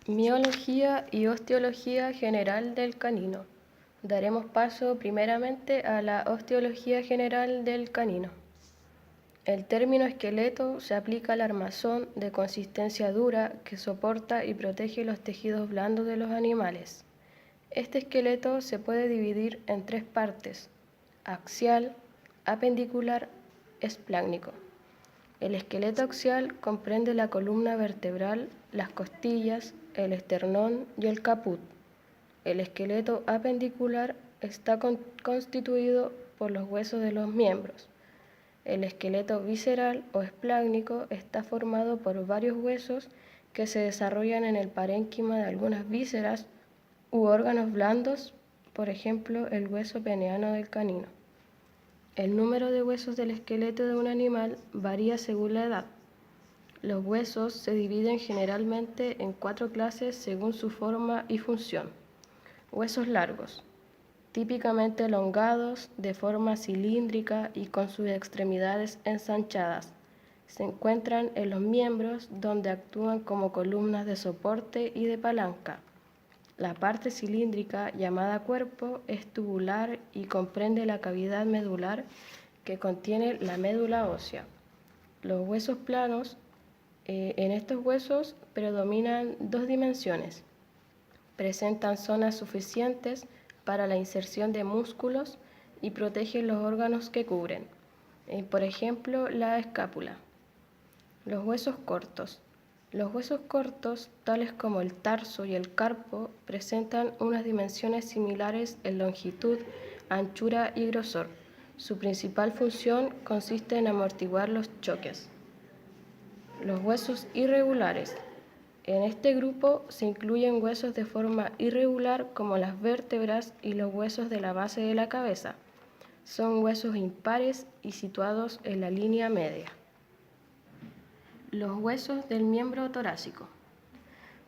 Miología y osteología general del canino. Daremos paso primeramente a la osteología general del canino. El término esqueleto se aplica al armazón de consistencia dura que soporta y protege los tejidos blandos de los animales. Este esqueleto se puede dividir en tres partes: axial, apendicular, espláncnico. El esqueleto axial comprende la columna vertebral, las costillas, el esternón y el caput. El esqueleto apendicular está constituido por los huesos de los miembros. El esqueleto visceral o espláncnico está formado por varios huesos que se desarrollan en el parénquima de algunas vísceras u órganos blandos, por ejemplo, el hueso peneano del canino. El número de huesos del esqueleto de un animal varía según la edad. Los huesos se dividen generalmente en 4 clases según su forma y función. Huesos largos, típicamente elongados, de forma cilíndrica y con sus extremidades ensanchadas. Se encuentran en los miembros, donde actúan como columnas de soporte y de palanca. La parte cilíndrica, llamada cuerpo, es tubular y comprende la cavidad medular que contiene la médula ósea. Los huesos planos, en estos huesos predominan 2 dimensiones. Presentan zonas suficientes para la inserción de músculos y protegen los órganos que cubren, por ejemplo, la escápula. Los huesos cortos. Los huesos cortos, tales como el tarso y el carpo, presentan unas dimensiones similares en longitud, anchura y grosor. Su principal función consiste en amortiguar los choques. Los huesos irregulares. En este grupo se incluyen huesos de forma irregular como las vértebras y los huesos de la base de la cabeza. Son huesos impares y situados en la línea media. Los huesos del miembro torácico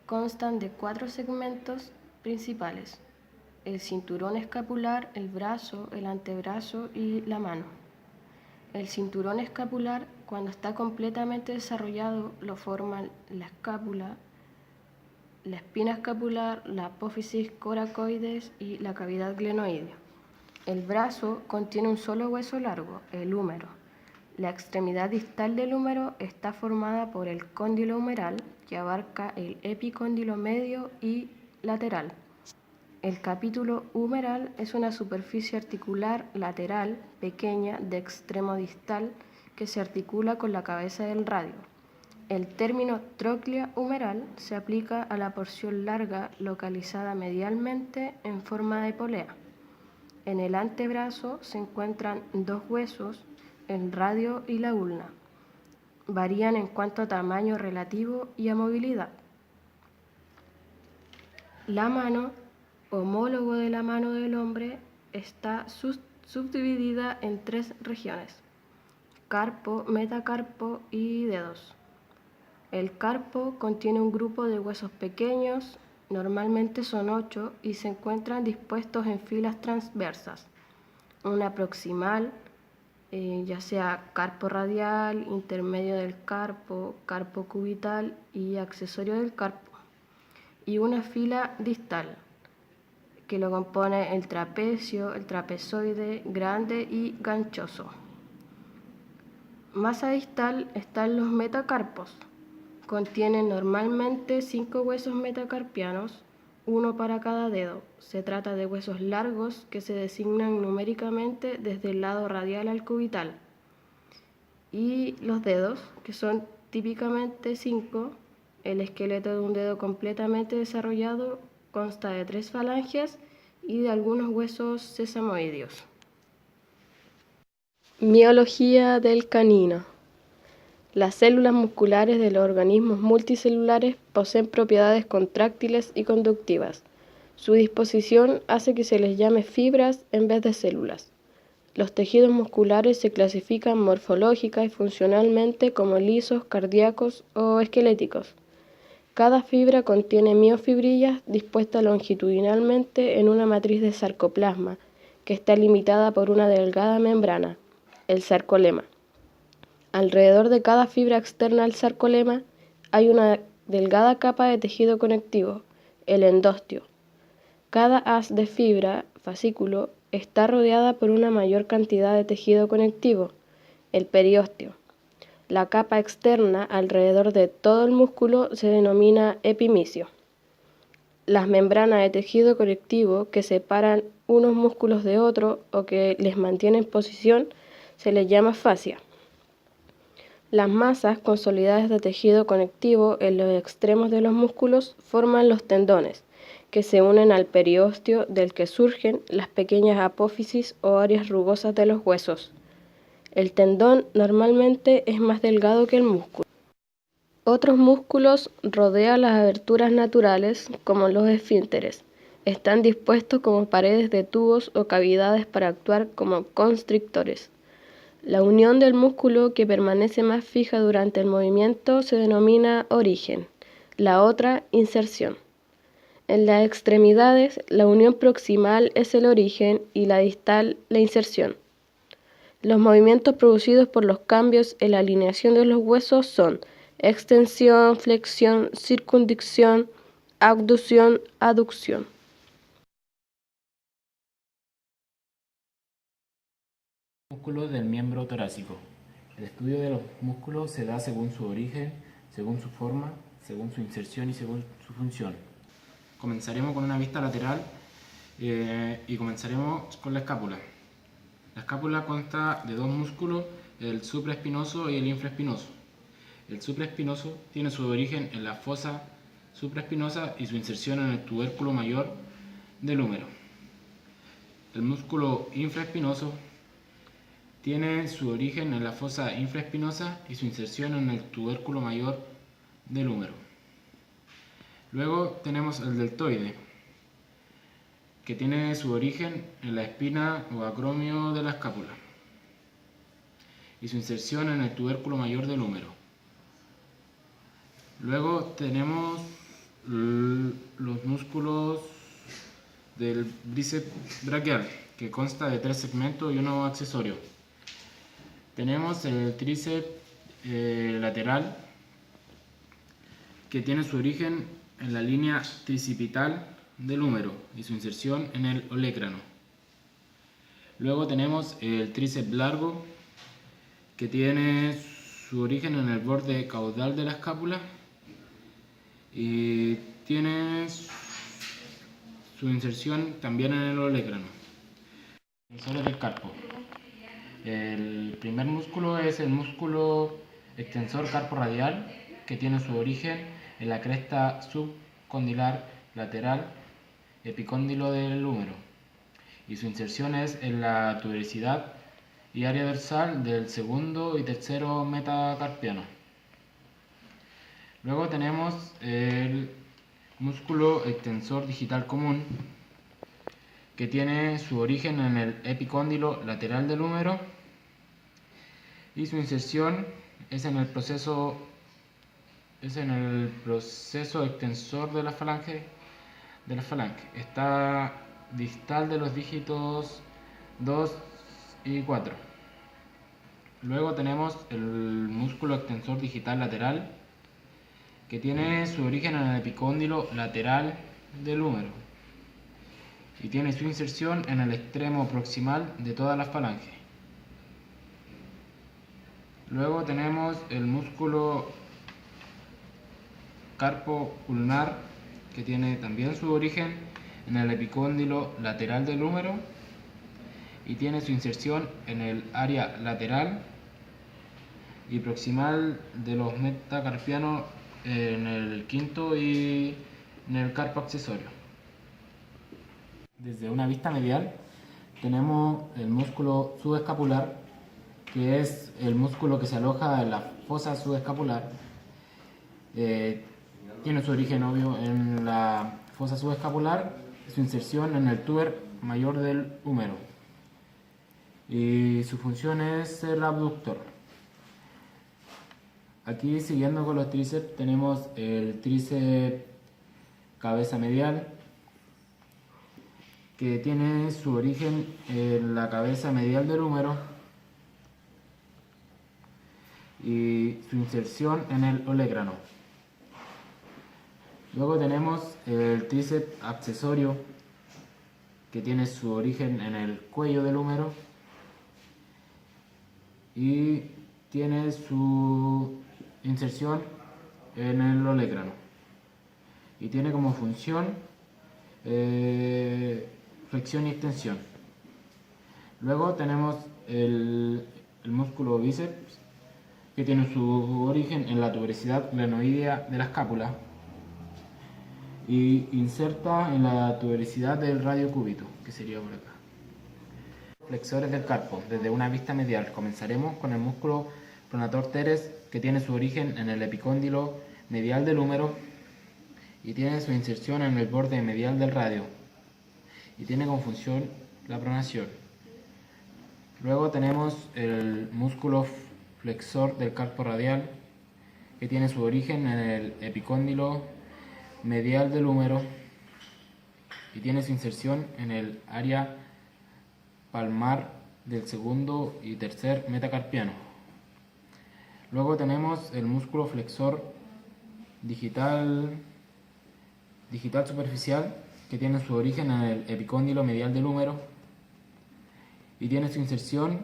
constan de 4 segmentos principales: el cinturón escapular, el brazo, el antebrazo y la mano. El cinturón escapular, cuando está completamente desarrollado, lo forman la escápula, la espina escapular, la apófisis coracoides y la cavidad glenoidea. El brazo contiene un solo hueso largo, el húmero. La extremidad distal del húmero está formada por el cóndilo humeral, que abarca el epicóndilo medio y lateral. El capítulo humeral es una superficie articular lateral pequeña de extremo distal que se articula con la cabeza del radio. El término tróclea humeral se aplica a la porción larga localizada medialmente en forma de polea. En el antebrazo se encuentran 2 huesos, el radio y la ulna. Varían en cuanto a tamaño relativo y a movilidad. La mano, homólogo de la mano del hombre, está subdividida en 3 regiones: carpo, metacarpo y dedos. El carpo contiene un grupo de huesos pequeños, normalmente son 8, y se encuentran dispuestos en filas transversas. Una proximal, ya sea carpo radial, intermedio del carpo, carpo cubital y accesorio del carpo. Y una fila distal, que lo compone el trapecio, el trapezoide grande y ganchoso. Más a distal están los metacarpos. Contienen normalmente 5 huesos metacarpianos, 1 para cada dedo. Se trata de huesos largos que se designan numéricamente desde el lado radial al cubital. Y los dedos, que son típicamente 5. El esqueleto de un dedo completamente desarrollado consta de 3 falanges y de algunos huesos sesamoideos. Miología del canino. Las células musculares de los organismos multicelulares poseen propiedades contráctiles y conductivas. Su disposición hace que se les llame fibras en vez de células. Los tejidos musculares se clasifican morfológica y funcionalmente como lisos, cardíacos o esqueléticos. Cada fibra contiene miofibrillas dispuestas longitudinalmente en una matriz de sarcoplasma, que está limitada por una delgada membrana, el sarcolema. Alrededor de cada fibra externa al sarcolema hay una delgada capa de tejido conectivo, el endostio. Cada haz de fibra, fascículo, está rodeada por una mayor cantidad de tejido conectivo, el periósteo. La capa externa alrededor de todo el músculo se denomina epimicio. Las membranas de tejido conectivo que separan unos músculos de otros o que les mantienen en posición se les llama fascia. Las masas consolidadas de tejido conectivo en los extremos de los músculos forman los tendones, que se unen al periósteo del que surgen las pequeñas apófisis o áreas rugosas de los huesos. El tendón normalmente es más delgado que el músculo. Otros músculos rodean las aberturas naturales, como los esfínteres. Están dispuestos como paredes de tubos o cavidades para actuar como constrictores. La unión del músculo que permanece más fija durante el movimiento se denomina origen, la otra inserción. En las extremidades, la unión proximal es el origen y la distal la inserción. Los movimientos producidos por los cambios en la alineación de los huesos son extensión, flexión, circunducción, abducción, aducción. Músculos del miembro torácico. El estudio de los músculos se da según su origen, según su forma, según su inserción y según su función. Comenzaremos con una vista lateral y comenzaremos con la escápula. La escápula consta de dos músculos, el supraespinoso y el infraespinoso. El supraespinoso tiene su origen en la fosa supraespinosa y su inserción en el tubérculo mayor del húmero. El músculo infraespinoso tiene su origen en la fosa infraespinosa y su inserción en el tubérculo mayor del húmero. Luego tenemos el deltoide, que tiene su origen en la espina o acromio de la escápula y su inserción en el tubérculo mayor del húmero. Luego tenemos los músculos del bíceps braquial, que consta de 3 segmentos y uno accesorio. Tenemos el tríceps lateral, que tiene su origen en la línea tricipital del húmero y su inserción en el olecrano. Luego tenemos el tríceps largo, que tiene su origen en el borde caudal de la escápula y tiene su inserción también en el olecrano. Extensores del carpo. El primer músculo es el músculo extensor carpo radial, que tiene su origen en la cresta subcondilar lateral epicóndilo del húmero y su inserción es en la tuberosidad y área dorsal del segundo y tercero metacarpiano. Luego tenemos el músculo extensor digital común, que tiene su origen en el epicóndilo lateral del húmero y su inserción es en el proceso extensor de la falange. Está distal de los dígitos 2 y 4. Luego tenemos el músculo extensor digital lateral, que tiene su origen en el epicóndilo lateral del húmero y tiene su inserción en el extremo proximal de toda la falange. Luego tenemos el músculo carpo ulnar, que tiene también su origen en el epicóndilo lateral del húmero y tiene su inserción en el área lateral y proximal de los metacarpianos en el quinto y en el carpo accesorio. Desde una vista medial tenemos el músculo subescapular, que es el músculo que se aloja en la fosa subescapular. Tiene su origen obvio en la fosa subescapular, su inserción en el túber mayor del húmero y su función es el abductor. Aquí, siguiendo con los tríceps, tenemos el tríceps cabeza medial, que tiene su origen en la cabeza medial del húmero y su inserción en el olecrano. Luego tenemos el tríceps accesorio, que tiene su origen en el cuello del húmero y tiene su inserción en el olecrano y tiene como función flexión y extensión. Luego tenemos el músculo bíceps, que tiene su origen en la tuberosidad glenoidea de la escápula y inserta en la tuberosidad del radio cúbito, que sería por acá. Flexores del carpo. Desde una vista medial comenzaremos con el músculo pronator teres, que tiene su origen en el epicóndilo medial del húmero y tiene su inserción en el borde medial del radio y tiene como función la pronación. Luego tenemos el músculo flexor del carpo radial, que tiene su origen en el epicóndilo medial del húmero y tiene su inserción en el área palmar del segundo y tercer metacarpiano. Luego tenemos el músculo flexor digital superficial, que tiene su origen en el epicóndilo medial del húmero y tiene su inserción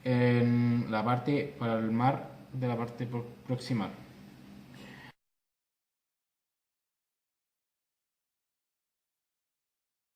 en la parte palmar de la parte proximal.